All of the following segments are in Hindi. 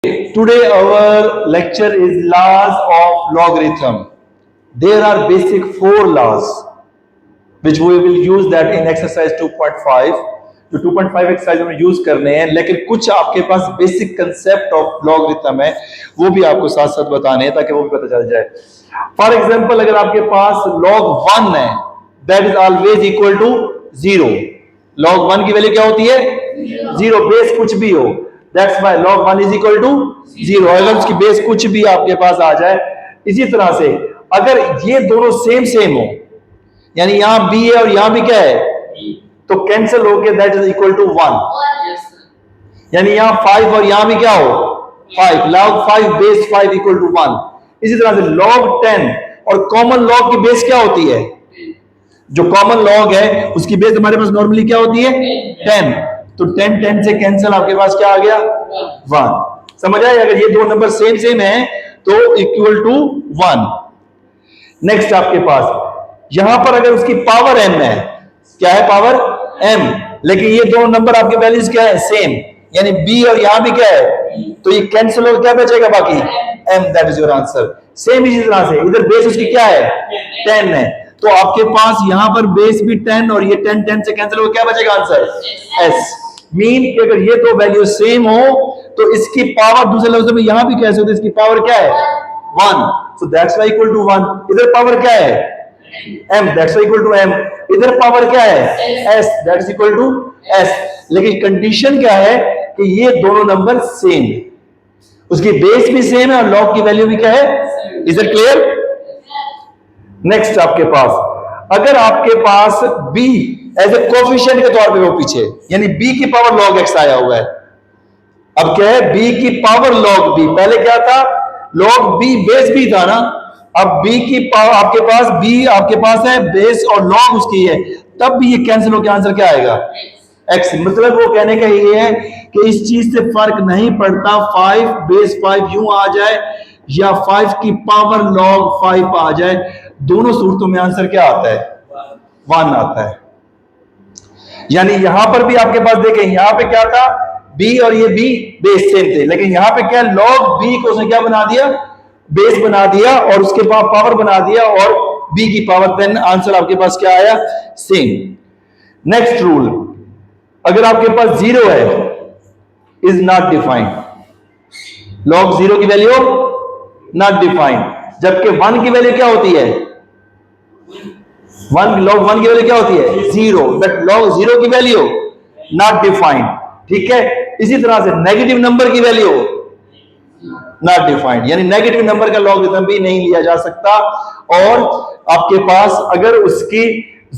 Today our lecture is laws of logarithm. There are basic four laws which we will use that in exercise 2.5. जो 2.5 एक्सरसाइज में यूज करने हैं, लेकिन कुछ आपके पास बेसिक कंसेप्ट ऑफ लॉगरिथम है वो भी आपको साथ साथ बताने हैं ताकि वो भी पता चल जाए. फॉर एग्जांपल अगर आपके पास log 1 है, that is always equal to 0. log 1 की वैल्यू क्या होती है? 0. बेस कुछ भी हो, that's why log 1 is equal to 0. अगर उसकी बेस कुछ भी आपके पास आ जाए. इसी तरह से अगर ये दोनों सेम सेम हो, यानी यहां b है और यहां भी क्या है, तो कैंसिल होके दैट इज इक्वल टू 1. यानी यहां 5 और यहां भी क्या हो 5. log 5 base 5 equal to 1. इसी तरह से log 10 और कॉमन लॉग की बेस क्या होती है? जो कॉमन लॉग है उसकी बेस हमारे पास नॉर्मली क्या होती है? 10. तो 10 से कैंसिल आपके पास क्या आ गया? 1. समझ आए? अगर ये दो नंबर सेम सेम है तो इक्वल टू 1. नेक्स्ट आपके पास यहां पर अगर उसकी पावर m है, क्या है पावर m, लेकिन ये दोनों नंबर आपके वैल्यूज क्या है? सेम, यानी b और यहां भी क्या है, तो ये कैंसिल होकर क्या बचेगा बाकी? m. That is your answer. Same इसी तरह से इधर बेस उसकी क्या है? 10 है, तो आपके पास यहां पर बेस भी 10 और ये 10 से कैंसिल होकर क्या बचेगा आंसर? s. मीन कि अगर ये दो वैल्यू सेम हो तो इसकी पावर दूसरे लफ्ज में यहां भी कैसे होती है? इसकी पावर क्या है? 1. So that's why equal to 1. इधर पावर क्या है? m. That's why equal to m. इधर पावर क्या है? s. That's equal to s. लेकिन कंडीशन क्या है कि ये दोनों नंबर सेम है, उसकी बेस भी सेम है और लॉग की वैल्यू भी क्या है? Is it clear? नेक्स्ट आपके पास अगर आपके पास b एज ए कोफिशिएंट के तौर पे वो पीछे, यानी b की पावर log x आया हुआ है. अब क्या है? b की पावर log b. पहले क्या था? log b बेस b था ना. अब b की पावर आपके पास b आपके पास है बेस और log उसकी है, तब भी ये कैंसिल होकर आंसर क्या आएगा? x. मतलब वो कहने का ये है कि इस चीज से फर्क नहीं पड़ता 5 बेस 5 यूं आ जाए या 5 की पावर log 5 आ जाए, दोनों सूरतों में आंसर क्या आता है? 1 आता है. यानी यहां पर भी आपके पास देखें, यहां पे क्या था? b और ये b बेस सेम थे, लेकिन यहां पे क्या? log b को उसने क्या बना दिया? बेस बना दिया और उसके बाद पावर बना दिया और b की पावर 10. आंसर आपके पास क्या आया? सेम. नेक्स्ट रूल, अगर आपके पास 0 है, इज नॉट डिफाइंड. log 0 की वैल्यू नॉट डिफाइंड, जबकि 1 की वैल्यू क्या होती है? log 1 की वैल्यू क्या होती है? 0. बट log 0 की वैल्यू नॉट डिफाइंड. ठीक है. इसी तरह से नेगेटिव नंबर की वैल्यू नॉट डिफाइंड, यानी नेगेटिव नंबर का लॉगरिथम भी नहीं लिया जा सकता. और आपके पास अगर उसकी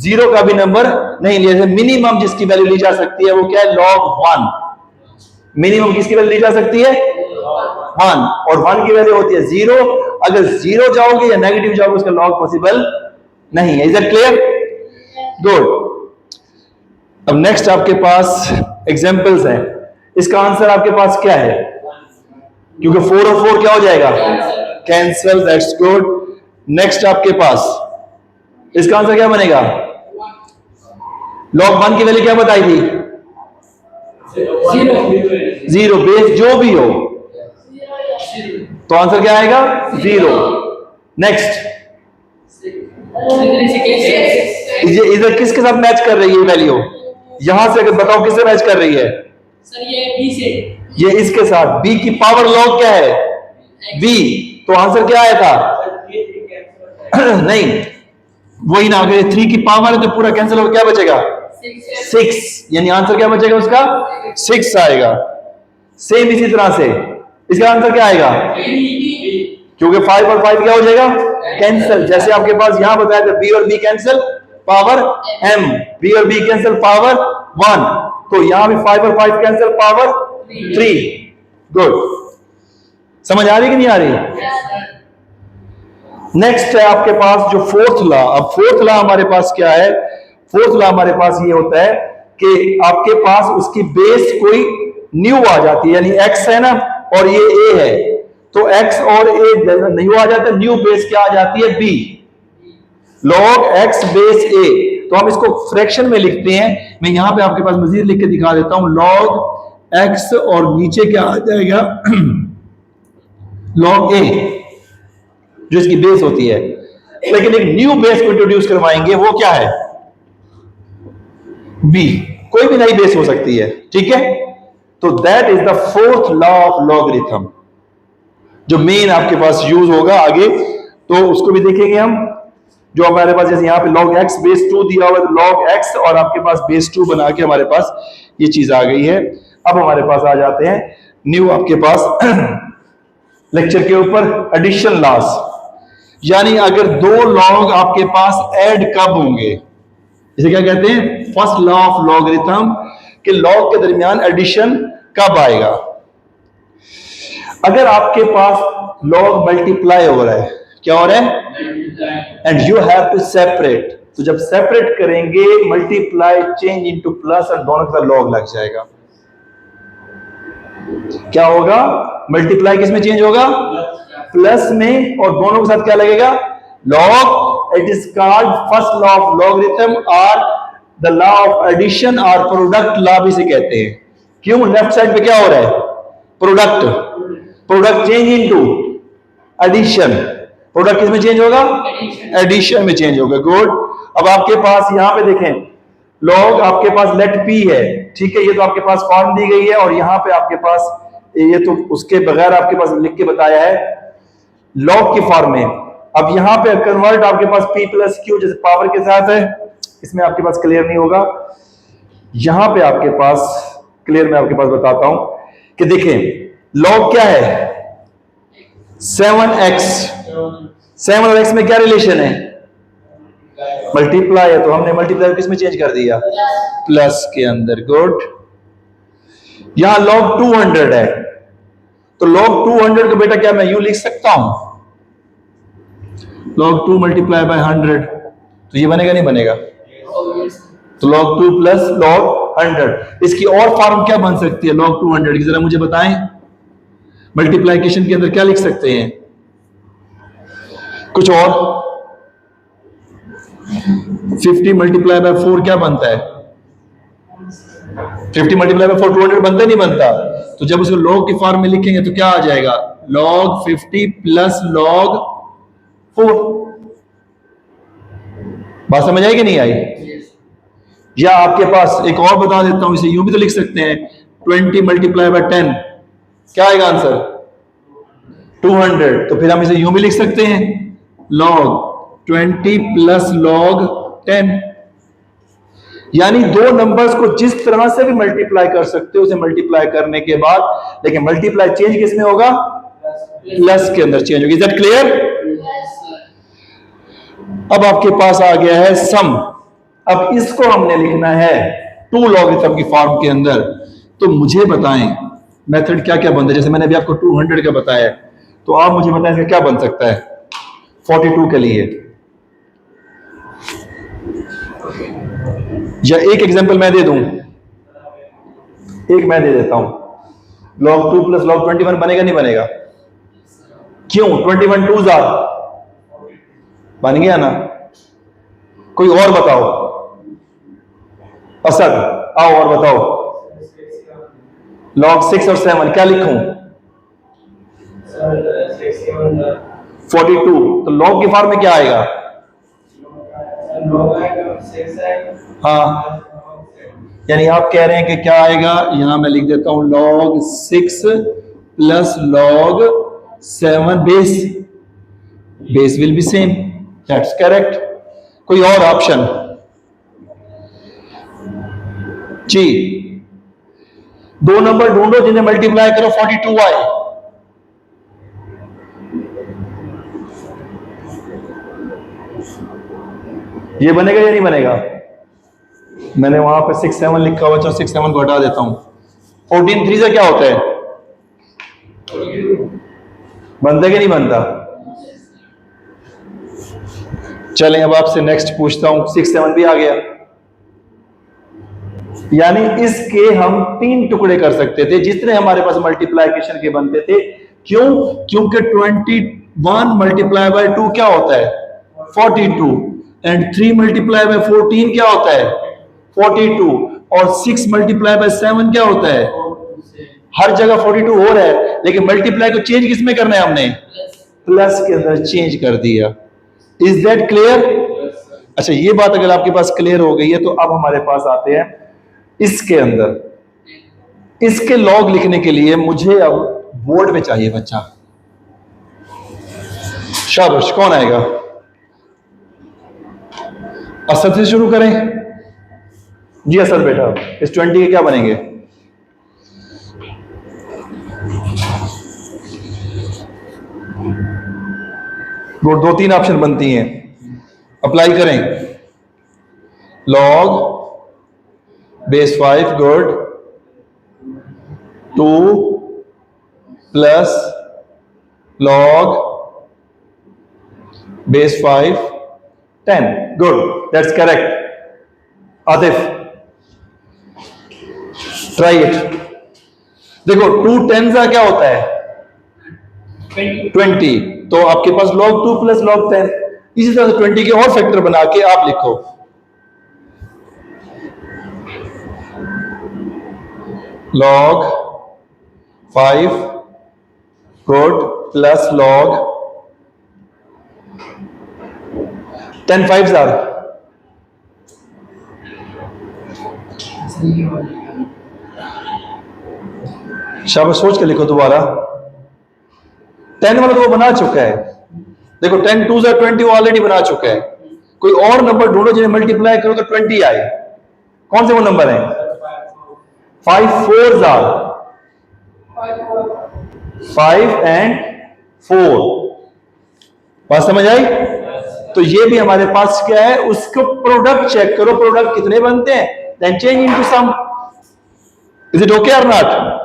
0 का भी नंबर नहीं लिया, मिनिमम जिसकी वैल्यू ली जा सकती है वो क्या है? log 1. मिनिमम किसकी वैल्यू ली जा सकती है? 1. और 1 की वैल्यू होती है 0. अगर 0 जाओगे या नेगेटिव जाओगे उसका लॉग पॉसिबल नहीं है. Is it clear? गुड. अब नेक्स्ट आपके पास एग्जांपल्स हैं. इसका आंसर आपके पास क्या है? क्योंकि 4 और 4 क्या हो जाएगा? कैंसिल. That's good. नेक्स्ट आपके पास इसका आंसर क्या बनेगा? log 1 की वैल्यू क्या बताई थी? 0. बेस जो भी हो तो आंसर क्या आएगा? 0. नेक्स्ट इधर किसके साथ मैच कर रही है वैल्यू? यहां से अगर बताओ किससे मैच कर रही है? सर ये b से. ये इसके साथ. b की पावर log क्या है? b. तो आंसर क्या आया था? नहीं, वही ना, अगर 3 की पावर है तो पूरा कैंसिल होकर क्या बचेगा? 6. यानी आंसर क्या बचेगा उसका? 6 आएगा. सेम इसी तरह से इसका आंसर क्या आएगा? क्योंकि 5 और 5 क्या हो जाएगा? कैंसिल. जैसे आपके पास यहां बताया था b और b cancel power m, b और b कैंसिल पावर 1, तो यहां भी 5 और 5 कैंसिल पावर 3. गुड. समझ आ रही कि नहीं आ रही? नेक्स्ट है आपके पास जो फोर्थ लॉ. अब फोर्थ लॉ हमारे पास क्या है? फोर्थ लॉ हमारे पास ये होता है कि आपके पास उसकी बेस कोई न्यू आ जाती है, यानी x है ना और ये a है, तो x और a न्यू आ जाता है. न्यू बेस क्या आ जाती है? b. log x base a. तो हम इसको फ्रैक्शन में लिखते हैं. मैं यहां पे आपके पास मजीद लिख के दिखा देता हूं. log x और नीचे क्या आ जाएगा? लॉग ए जो इसकी बेस होती है, लेकिन एक न्यू बेस को इंट्रोड्यूस करवाएंगे, वो क्या है? बी। कोई भी नई बेस हो सकती है, ठीक है? तो that is the fourth law of logarithm जो मेन आपके पास यूज होगा आगे, तो उसको भी देखेंगे हम। जो हमारे पास जैसे यहाँ पे log x बेस 2 दिया हुआ है, log x और आपके पास बेस 2 बना के हमारे पास ये चीज आ गई है। अब हमारे पास आ जाते हैं न्यू आपके पास लेक्चर के ऊपर एडिशन लॉस, यानी अगर दो लॉग आपके पास ऐड कब होंगे, इसे क्या कहते हैं? फर्स्ट लॉ ऑफ लॉगरिथम के लॉग के दरमियान एडिशन कब आएगा? अगर आपके पास लॉग मल्टीप्लाई हो रहा है, क्या हो रहा है? And you have to separate, तो जब सेपरेट करेंगे मल्टीप्लाई चेंज इनटू प्लस और दोनों का लॉग लग जाएगा। क्या होगा? मल्टीप्लाई किस में चेंज होगा? प्लस में, और दोनों के साथ क्या लगेगा? Log. It is called first law of logarithm और द लॉ ऑफ एडिशन और प्रोडक्ट लॉ भी से कहते हैं। क्यों? लेफ्ट साइड पे क्या हो रहा है? Product. Product change into addition. Product किस में चेंज होगा? एडिशन में चेंज होगा। गुड। अब आपके पास यहां पे देखें, लॉग आपके पास लेट पी है, ठीक है? ये तो आपके पास फॉर्म दी गई है, और यहां पे आपके पास ये तो उसके बगैर आपके पास लिख के बताया है लॉग की फॉर्म में। अब यहां पे कन्वर्ट आपके पास p प्लस क्यू जैसे पावर के साथ है, इसमें आपके पास क्लियर नहीं होगा। यहां पे आपके पास क्लियर मैं आपके पास बताता हूं कि देखें लॉग क्या है? 7x। 7 और x में क्या रिलेशन है? मल्टीप्लाई है, तो हमने मल्टीप्लाई किस में चेंज कर दिया? प्लस के अंदर। गुड। यहां log 200 है, तो log 200 को बेटा क्या मैं यूं लिख सकता हूं? log 2 मल्टीप्लाई बाय 100, तो ये बनेगा नहीं बनेगा? तो log 2 प्लस log 100। इसकी और फॉर्म क्या बन सकती है log 200 की, जरा मुझे बताएं। मल्टीप्लाइकेशन के अंदर क्या लिख सकते हैं? कुछ और? 50 मल्टीप्लाई बाय 4 क्या बनता है? 50 मल्टीप्लाई बाय 4 200 बनता नहीं बनता? तो जब उसको log की फॉर्म में लिखेंगे तो क्या आ जाएगा? log 50 plus log 4। बात समझ आई कि नहीं आई? या आपके पास एक और बता देता हूं, इसे यूं भी तो लिख सकते हैं, 20 मल्टीप्लाई बाय 10 क्या आएगा आंसर? 200। तो फिर हम इसे यूं भी लिख सकते हैं log 20 प्लस log 10। यानी दो नंबर्स को जिस तरह से भी मल्टीप्लाई कर सकते हो उसे मल्टीप्लाई करने के बाद, लेकिन मल्टीप्लाई चेंज किस में होगा? प्लस के अंदर चेंज होगी। Is that clear? अब आपके पास आ गया है सम। अब इसको हमने लिखना है टू लॉगरिथम की फॉर्म के अंदर। तो मुझे बताएं मेथड क्या क्या बनता है। जैसे मैंने अभी आपको 200 का बताया, तो आप मुझे बताएं इसका क्या बन सकता है 42 के लिए। या एक एग्जांपल मैं दे दूं, एक मैं दे देता हूं, log 2 प्लस log 21 बनेगा नहीं बनेगा? क्यों? 21 2 जार बन गया ना। कोई और बताओ। असद आओ और बताओ। log 6 और 7 क्या लिखूं? 42। तो log की फॉर्म में क्या आएगा? हाँ, यानी आप कह रहे हैं कि क्या आएगा? यहां मैं लिख देता हूं log 6 plus log 7 base. Base will be same. That's correct. कोई और ऑप्शन? जी, दो नंबर ढूंढो जिन्हें मल्टीप्लाई करो 42 आए। ये बनेगा या नहीं बनेगा? मैंने वहां पे 6 7 लिखा हुआ, चलो 6 7 को हटा देता हूं। 14 3 से क्या होता है? बनता है कि नहीं बनता? चलें अब आपसे नेक्स्ट पूछता हूं। 6 7 भी आ गया, यानी इसके हम 3 टुकड़े कर सकते थे जितने हमारे पास मल्टीप्लाइकेशन के बनते थे। क्यों? क्योंकि 21 मल्टीप्लाई बाय 2 क्या होता है? 42। एंड 3 मल्टीप्लाई बाय 14 क्या होता है? 42। और 6 मल्टीप्लाई बाय 7 क्या होता है? हर जगह 42 हो रहा है, लेकिन मल्टीप्लाई को चेंज किस में करना है हमने? प्लस के अंदर चेंज कर दिया। Is that clear? अच्छा, ये बात अगर आपके पास क्लियर हो गई है तो अब हमारे पास आते हैं इसके अंदर। इसके लॉग लिखने के लिए मुझे अब बोर्ड में चाहिए बच्चा। शाबाश, कौन आएगा? असद से शुरू करें जी। असद बेटा, इस 20 के क्या बनेंगे? वो 2-3 ऑप्शन बनती हैं, अप्लाई करें। Log base 5 good, 2 plus log base 5 10 good, that's correct. Atif, try it. देखो 2 10 का क्या होता है? 20। तो आपके पास log 2 प्लस log 10। इसी तरह से 20 के और फैक्टर बना के आप लिखो। log 5 good plus log 10 5s आर। शाबाश, सोच के लिखो दोबारा। 10 वाला तो वो बना चुका है। देखो 10 2s आर 20, वो ऑलरेडी बना चुका है। कोई और नंबर ढूंढो जिन्हें मल्टीप्लाई करो तो 20 आए। कौन से वो नंबर हैं? 5 4s आर 5 एंड 4। बात समझ आई? तो ये भी हमारे पास क्या है, उसको प्रोडक्ट चेक करो, प्रोडक्ट कितने बनते हैं, then change into sum. Is it okay और नॉट?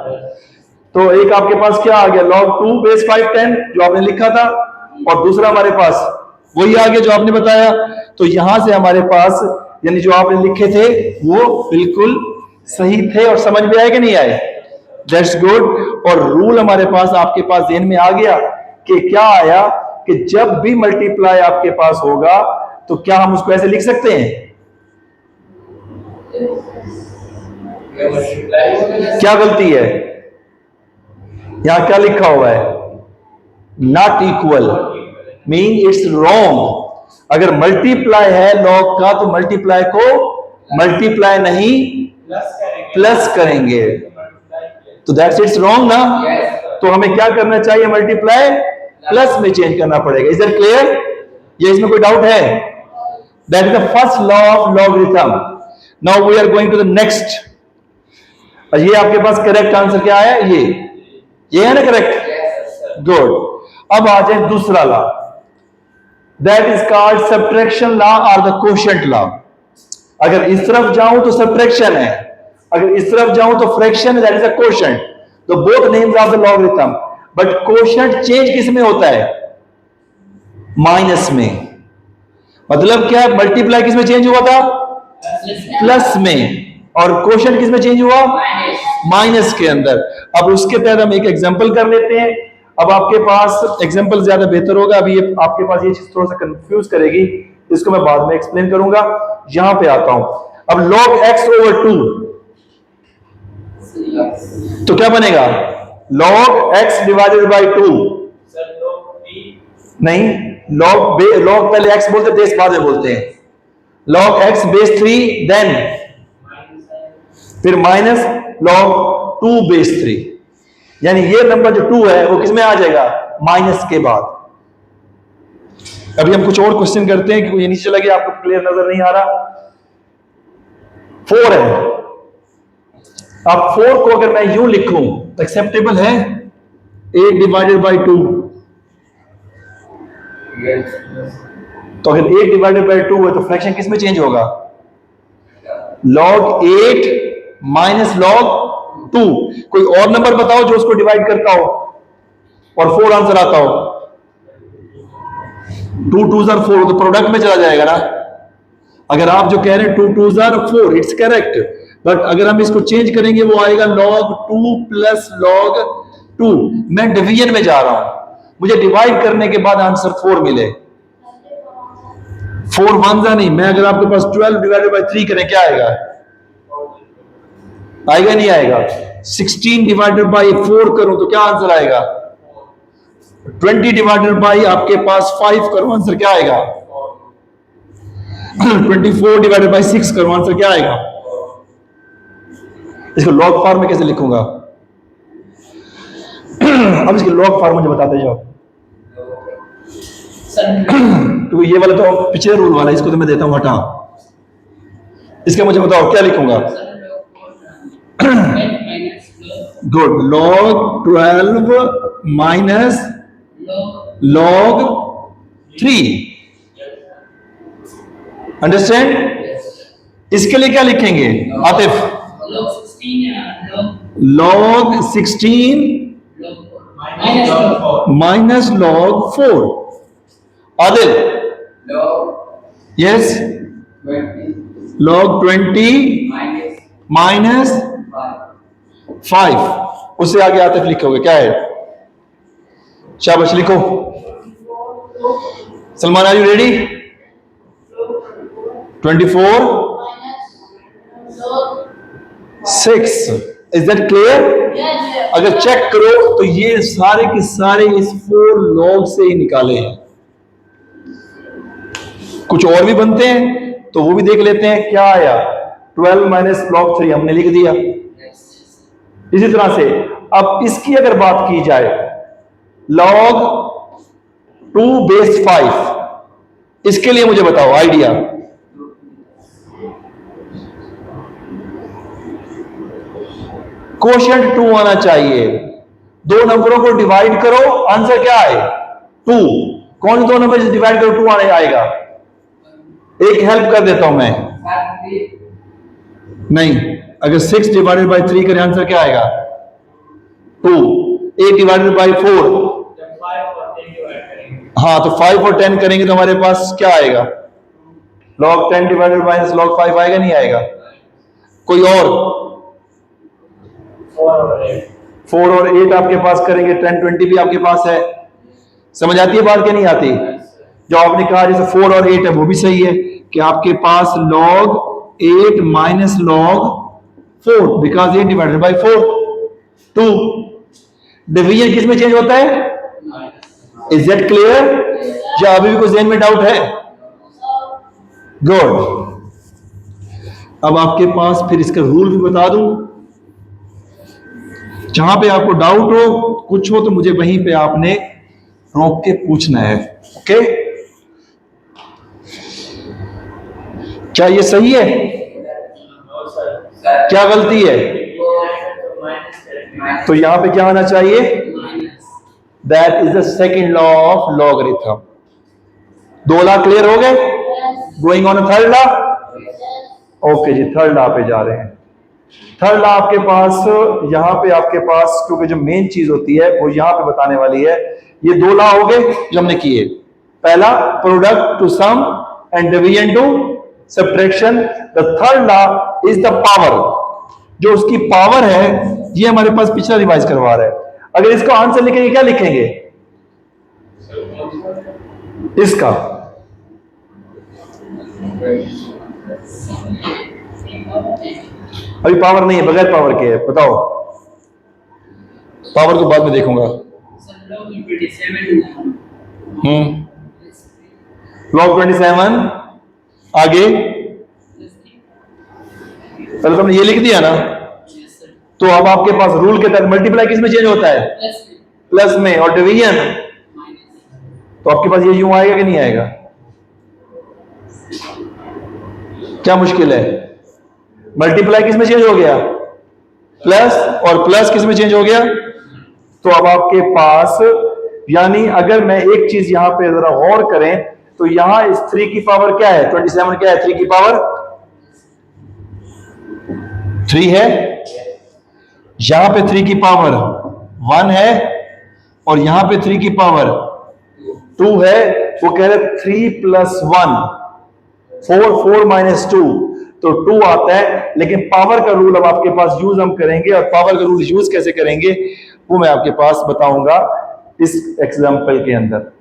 तो एक आपके पास क्या आ गया, log 2 बेस 5 10 जो आपने लिखा था, और दूसरा हमारे पास वही आ गया जो आपने बताया। तो यहां से हमारे पास यानी जो आपने लिखे थे वो बिल्कुल सही थे, और समझ में आए कि नहीं आए? That's good. और रूल हमारे पास आपके पास ज़हन में आ गया कि क्या आया, कि जब भी मल्टीप्लाई आपके पास होगा तो क्या हम उसको ऐसे लिख सकते हैं? क्या गलती है? यहां क्या लिखा हुआ है? Not equal, mean it's wrong. अगर मल्टीप्लाई है लॉग का तो मल्टीप्लाई को मल्टीप्लाई नहीं प्लस करेंगे, तो दैट्स इट्स रॉन्ग ना। तो हमें क्या करना चाहिए? मल्टीप्लाई प्लस में चेंज करना पड़ेगा। Is that clear? ये इसमें कोई डाउट है? That is the first law of logarithm. Now we are going to the next. ये आपके पास करेक्ट आंसर क्या है? ये है ना करेक्ट? गुड। अब आ जाए दूसरा law, that is called subtraction law और द कोशेंट लॉ। अगर इस तरफ जाऊं तो सब्ट्रैक्शन है, अगर इस तरफ जाऊं तो फ्रैक्शन है, दैट इज अ कोशेंट। तो both names of the logarithm, but quotient change किस में होता है? माइनस में। मतलब क्या, मल्टीप्लाई किस में चेंज हुआ था? प्लस में। और कोशेंट किस में चेंज हुआ? माइनस के अंदर। अब उसके तहत हम एक एग्जांपल कर लेते हैं। अब आपके पास एग्जांपल ज्यादा बेहतर होगा। अभी ये आपके पास ये चीज थोड़ा सा कंफ्यूज करेगी, इसको मैं बाद में एक्सप्लेन करूंगा। यहां पे आता हूं। अब log x over 2, तो क्या बनेगा? log x divided by 2। नहीं, log पहले x बोलते थे, इस बाद में बोलते हैं। log x बेस 3, देन फिर माइनस log 2 बेस 3। यानी ये नंबर जो 2 है वो किसमें आ जाएगा? माइनस के बाद। अभी हम कुछ और क्वेश्चन करते हैं, क्योंकि ये नीचे लगे आपको क्लियर नजर नहीं आ रहा। 4 है। अब 4 को अगर मैं यूं लिखूं तो एक्सेप्टेबल है? 8 डिवाइडेड बाई 2। तो अगर 8 डिवाइडेड बाई 2 है तो फ्रैक्शन किस में चेंज होगा? log 8 minus log 2। कोई और नंबर बताओ जो उसको डिवाइड करता हो और 4 आंसर आता हो। 2 2s are 4, तो प्रोडक्ट में चला जाएगा ना। अगर आप जो कह रहे हैं 2 2s are 4, it's correct. But अगर हम इसको चेंज करेंगे वो आएगा log 2 प्लस log 2। मैं डिवीजन में जा रहा हूं, मुझे डिवाइड करने के बाद आंसर 4 मिले। 4 1 नहीं, मैं अगर आपके पास 12 डिवाइडेड बाई 3 करें क्या आएगा? आएगा नहीं आएगा? 16 डिवाइडेड बाई 4 करूं तो क्या आंसर आएगा? 20 डिवाइडेड बाई आपके पास 5 करूं, आंसर क्या आएगा? 24 डिवाइडेड बाई 6 करूं, आंसर क्या आएगा? इसको लॉग फॉर्म में कैसे लिखूंगा? अब इसके लॉग फॉर्म मुझे बताते जाओ। तो ये वाला तो पिछले रूल वाला है, इसको तो मैं देता हूं हटा। इसका मुझे बताओ क्या लिखूंगा? Good, log 12 minus log 3। Understand? इसके लिए क्या लिखेंगे Atif? log 16 minus log 4। Adil? Yes, log 20 minus 5। उससे आगे आतिफ लिखोगे क्या है? शाबाश, लिखो। Salman, are you ready? 24 6। Is that clear? अगर चेक करो तो ये सारे के सारे इस 4 log से ही निकाले हैं। कुछ और भी बनते हैं तो वो भी देख लेते हैं क्या आया। 12 माइनस log 3 हमने लिख दिया। इसी तरह से अब इसकी अगर बात की जाए, log 2 बेस 5, इसके लिए मुझे बताओ आइडिया। कोशेंट 2 आना चाहिए। दो नंबरों को डिवाइड करो, आंसर क्या आए? 2। कौन से दो नंबर से डिवाइड करो 2 आने आएगा? एक हेल्प कर देता हूं मैं। नहीं, अगर 6 डिवाइडेड बाई 3 करें आंसर क्या आएगा? 2। 8 डिवाइडेड बाई 4, हाँ तो 5 और 10 करेंगे तो हमारे पास क्या आएगा? log 10 डिवाइडेड माइनस log 5 आएगा नहीं आएगा? कोई और? 4 और 8 आपके पास करेंगे, 10 20 भी आपके पास है। समझ आती है बात क्या नहीं आती? जो आपने कहा जैसे 4 और 8 है वो भी सही है कि आपके पास log 8 minus log 4, because 8 divided by 4 2। Division किस में चेंज होता है? Is that clear? या अभी भी कोई ज़हन में डाउट है? गुड। अब आपके पास फिर इसका रूल भी बता दूं। जहां पे आपको डाउट हो, कुछ हो, तो मुझे वहीं पे आपने रोक के पूछना है। ओके? क्या ये सही है? क्या गलती है? तो यहां पे क्या आना चाहिए? That is the second law of logarithm. 2 law clear हो गए? Going on third law. Okay जी, थर्ड लॉ पे जा रहे हैं। थर्ड लॉ आपके पास यहां पे आपके पास, क्योंकि जो मेन चीज होती है वो यहां पे बताने वाली है। ये 2 लॉ हो गए जो हमने किए। पहला, product to sum and division to subtraction. The third law is the power. जो उसकी पावर है ये हमारे पास पिछला रिवाइज करवा रहा है। अगर इसका आंसर लिखेंगे क्या लिखेंगे? इसका अभी पावर नहीं है, बगैर पावर के है। बताओ, पावर को बाद में देखूंगा। log 27 आगे पहले तुमने ये लिख दिया ना, तो अब आपके पास रूल के तहत मल्टीप्लाई किस में चेंज होता है? प्लस में। और डिवीजन तो आपके पास ये यूं आएगा कि नहीं आएगा? क्या मुश्किल है? मल्टीप्लाई किस में चेंज हो गया? प्लस। और प्लस किस में चेंज हो गया? तो अब आपके पास, यानी अगर मैं एक चीज यहां पे जरा गौर करें तो यहां इस 3 की पावर क्या है? 27 क्या है? 3 की पावर 3 है। यहां पे 3 की पावर 1 है और यहां पे 3 की पावर 2 है। वो कह रहे 3 + 1 4, 4 - 2 तो 2 आता है। लेकिन पावर का रूल अब आपके पास यूज हम करेंगे, और पावर का रूल यूज कैसे करेंगे वो मैं आपके पास बताऊंगा इस एग्जांपल के अंदर।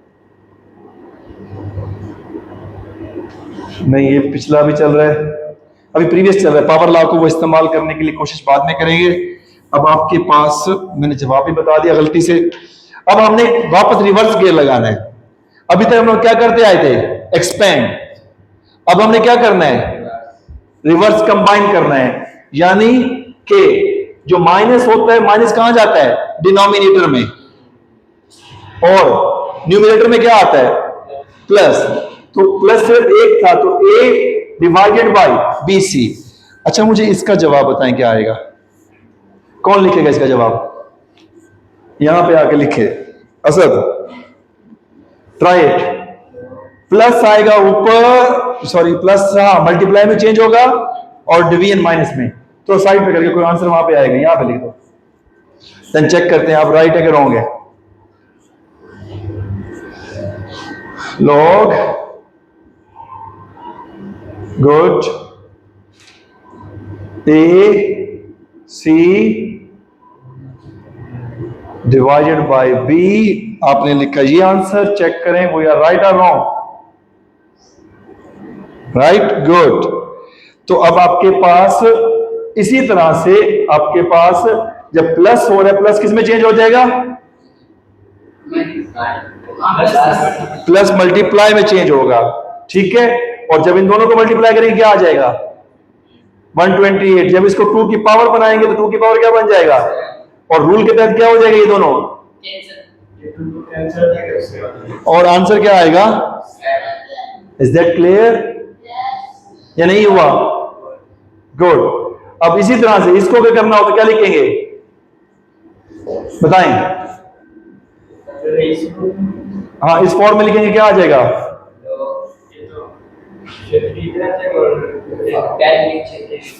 नहीं, ये पिछला भी चल रहा है, अभी प्रीवियस चल रहा है। पावर लॉ को वो इस्तेमाल करने के लिए कोशिश बाद में करेंगे। अब आपके पास, मैंने जवाब भी बता दिया गलती से, अब हमने वापस रिवर्स गियर लगाना है। अभी तक हम लोग क्या करते आए थे, एक्सपेंड। अब हमने क्या करना है, रिवर्स कंबाइन करना है, यानी कि जो माइनस होता है, माइनस कहां जाता है, डिनोमिनेटर में, और न्यूमिनेटर में क्या आता है, प्लस। तो प्लस सिर्फ एक था, तो ए डिवाइडेड बाय बी सी। अच्छा मुझे इसका जवाब बताएं क्या आएगा, कौन लिखेगा इसका जवाब, यहां पे आके लिखे असद, ट्राई इट। प्लस आएगा ऊपर, सॉरी प्लस, हाँ मल्टीप्लाई में चेंज होगा और डिवीजन माइनस में। तो साइड पे करके कोई आंसर वहां पे आएगा, यहां पे लिख दो, देन चेक करते हैं आप राइट है कि रॉन्ग है। Log, good, A C divided by B, आपने लिखा ये आंसर, चेक करें वो या राइट और रॉन्ग, राइट, गुड। तो अब आपके पास इसी तरह से आपके पास जब प्लस हो रहा है, प्लस किस में चेंज हो जाएगा, प्लस मल्टीप्लाई में चेंज होगा, ठीक है। और जब इन दोनों को मल्टीप्लाई करेंगे क्या आ जाएगा, 128। जब इसको 2 की पावर बनाएंगे तो 2 की पावर क्या बन जाएगा, और रूल के तहत क्या हो जाएगा ये दोनों, और आंसर क्या आएगा, इज दैट क्लियर या नहीं हुआ, गुड। अब इसी तरह से इसको क्या करना हो तो क्या लिखेंगे, बताएं, हाँ इस फॉर्म में लिखेंगे क्या आ जाएगा,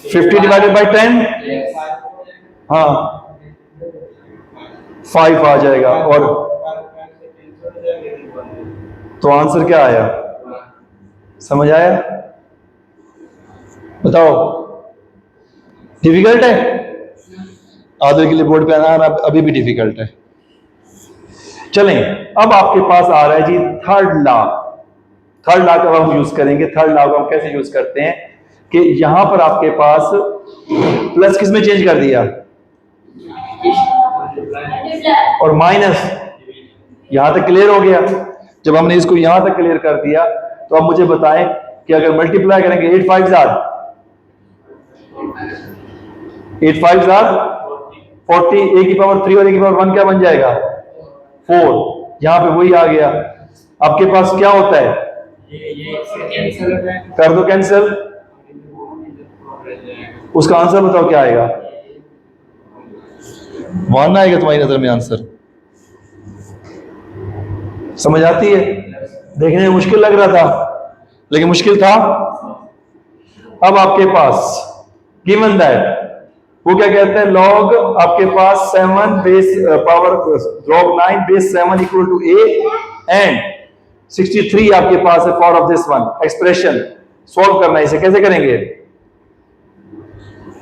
50 डिवाइडेड बाई 10, हाँ 5 आ जाएगा, और तो आंसर क्या आया, समझ आया, बताओ, डिफिकल्ट है, आधे के लिए बोर्ड पे आना अभी भी डिफिकल्ट है। चलें, अब आपके पास आ रहा है जी थर्ड लॉ। थर्ड लॉ का हम यूज करेंगे। थर्ड लॉ को हम कैसे यूज करते हैं कि यहां पर आपके पास प्लस किस में चेंज कर दिया, और माइनस, यहां तक क्लियर हो गया। जब हमने इसको यहां तक क्लियर कर दिया तो अब मुझे बताएं कि अगर मल्टीप्लाई करेंगे 8 5 40, ए की पावर 3 और ए की पावर 1 क्या बन जाएगा, 4। यहां पे वही आ गया। आपके पास क्या होता है, कर दो कैंसिल, उसका आंसर बताओ क्या आएगा, 1 आएगा तुम्हारी नजर में आंसर, समझ आती है, देखने में मुश्किल लग रहा था लेकिन मुश्किल था। अब आपके पास गिवन दैट, वो क्या कहते हैं, लॉग आपके पास 7 base power, log 9 base 7 equal to A, and 63 आपके पास है power of this one expression. Solve करना है, इसे कैसे करेंगे,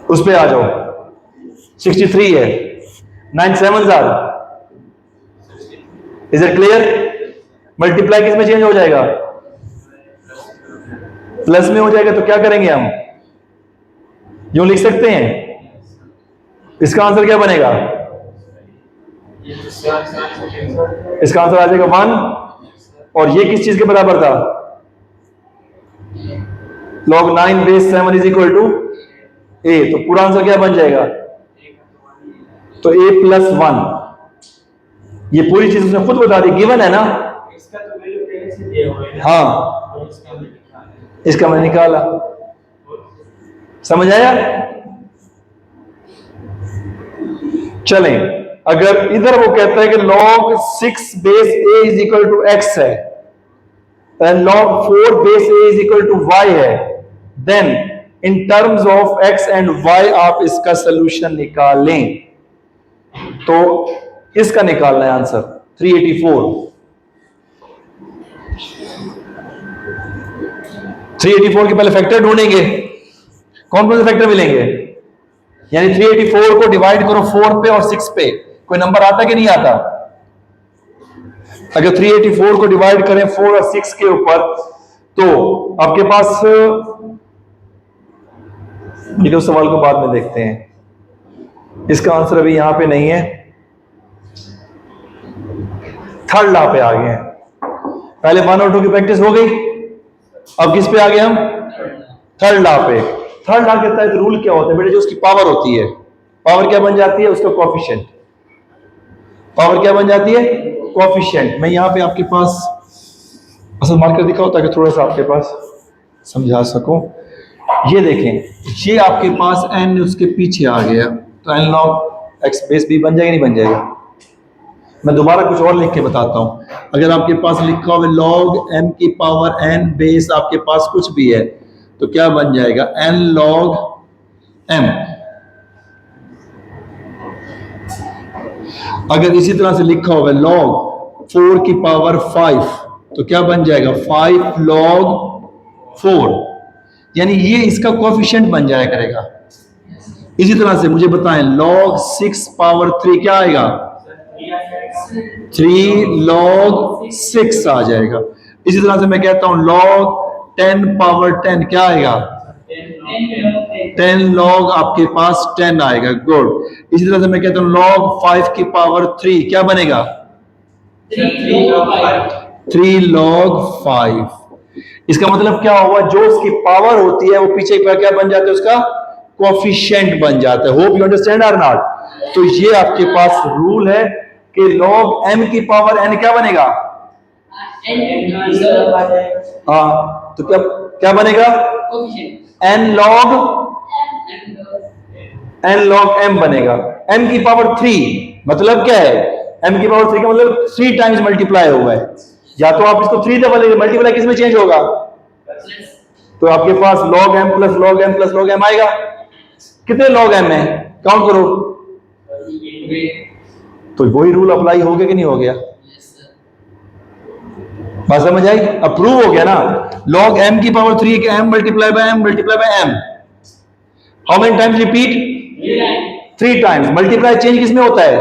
उस पे आ जाओ। 63 है, 9 7 jar, is it clear, multiply किस में चेंज हो जाएगा, प्लस में हो जाएगा। तो क्या करेंगे हम, यूं लिख सकते हैं, इसका आंसर क्या बनेगा, इसका आंसर आ जाएगा 1, और ये किस चीज के बराबर था, log 9 base 7 is equal to a. तो पूरा आंसर क्या बन जाएगा, तो a प्लस 1, ये पूरी चीज उसने खुद बता दी, गिवन है ना, इसका तो वैल्यू पहले से दिया हुआ है ना, हाँ और इसका भी लिखा है, इसका मैं निकाला, समझ आया। चलें, अगर इधर वो कहता है कि log 6 base a is equal to x है, and log 4 base a is equal to y है, then in terms of x and y आप इसका सॉल्यूशन निकालें। तो इसका निकालना है आंसर 384। 384 के पहले फैक्टर ढूंढेंगे, कौन कौन से फैक्टर मिलेंगे, यानी 384 को डिवाइड करो 4 पे और 6 पे, कोई नंबर आता कि नहीं आता। अगर 384 को डिवाइड करें 4 और 6 के ऊपर तो आपके पास, ये सवाल को बाद में देखते हैं। इसका आंसर अभी यहां पे नहीं है, थर्ड लॉ पे आ गए हैं। पहले 1 और 2 की प्रैक्टिस हो गई, अब किस पे आ गए हम? थर्ड लॉ पे। थर्ड लॉ के तहत रूल क्या होता है बेटे? जो उसकी पावर होती है, पावर क्या बन जाती है? उसका कोएफिशिएंट। पावर क्या बन जाती है? कोएफिशिएंट। मैं यहां पे आपके पास असल मार्कर दिखाओ ताकि थोड़ा सा आपके पास समझा सकूं। ये देखें, ये आपके पास n उसके पीछे आ गया, तो n log x base b बन जाएगा नहीं बन जाएगा? मैं दोबारा कुछ और लिख के बताता हूं। अगर आपके पास लिखा हुआ log m की पावर n बेस आपके पास कुछ भी है तो क्या बन जाएगा? n log m। अगर इसी तरह से लिखा हुआ log 4 की पावर 5 तो क्या बन जाएगा? 5 log 4, यानी ये इसका कोएफिशिएंट बन जाया करेगा। इसी तरह से मुझे बताएं log 6 पावर 3 क्या आएगा? 3 log 6 आ जाएगा। इसी तरह से मैं कहता हूं log 10 पावर 10 क्या आएगा? 10 log आपके पास 10 आएगा। गुड। इसी तरह से मैं कहता हूं log 5 की पावर 3 क्या बनेगा? 3 log 5। इसका मतलब क्या हुआ? जो उसकी पावर होती है वो पीछे क्या बन जाता है? उसका कोएफिशिएंट बन जाता है। होप यू अंडरस्टैंड और नॉट? तो ये आपके पास रूल है कि log m की पावर n क्या बनेगा? हाँ, तो क्या क्या बनेगा? n log m बनेगा। m की पावर 3 मतलब क्या है? m की पावर 3 का मतलब 3 टाइम्स मल्टीप्लाई हुआ है। या तो आप इसको 3 दफा लेंगे, मल्टीप्लाई किस में चेंज होगा? तो आपके पास log m plus log m plus log m आएगा। कितने log m है? काउंट करो। तो वही रूल अप्लाई हो गया कि नहीं हो गया? बात समझ आई? अप्रूव हो गया ना? log m की पावर 3 के m multiply by m। How many times repeat? 3 times. Multiply change किस में होता है?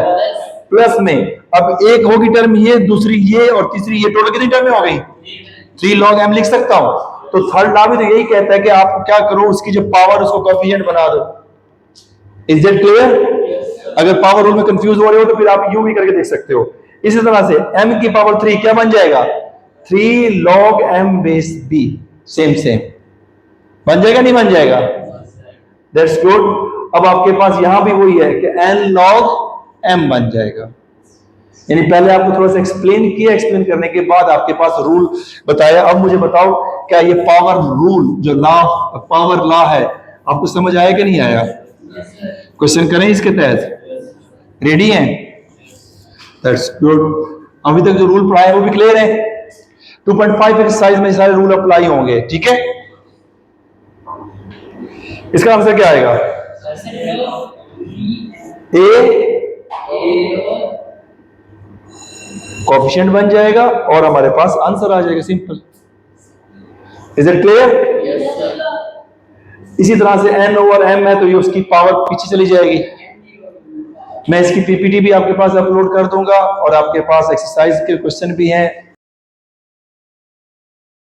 प्लस में। अब एक होगी टर्म ये, दूसरी ये और तीसरी ये, टोटल कितनी टर्म हो गई? 3 log m लिख सकता हूं। तो थर्ड लॉ भी तो यही कहता है कि आप क्या करो, उसकी जो पावर उसको कोएफिशिएंट बना दो। Is that clear? अगर पावर रूल में कंफ्यूज हो रहे हो तो फिर आप यूं भी करके देख सकते हो। इसी तरह से m की पावर 3 क्या बन जाएगा? 3 log m base b। Same बन जाएगा नहीं बन जाएगा? That's good. अब आपके पास यहां भी वही है कि n log m बन जाएगा। यानी पहले आपको थोड़ा सा एक्सप्लेन किया, एक्सप्लेन करने के बाद आपके पास रूल बताया। अब मुझे बताओ, क्या ये पावर रूल जो लॉ पावर लॉ है आपको समझ आया कि नहीं आया? क्वेश्चन करें इसके तहत? रेडी हैं? That's good. अभी तक जो रूल पढ़ाए हैं वो भी क्लियर है। 2.5 एक्सरसाइज में सारे रूल अप्लाई होंगे, ठीक है? इसका आंसर क्या आएगा? ए कोएफिशिएंट बन जाएगा और हमारे पास आंसर आ जाएगा। सिंपल। Is it clear? इसी तरह से n ओवर m है तो ये उसकी पावर पीछे चली जाएगी। मैं इसकी पीपीटी भी आपके पास अपलोड कर दूंगा और आपके पास एक्सरसाइज के क्वेश्चन भी हैं।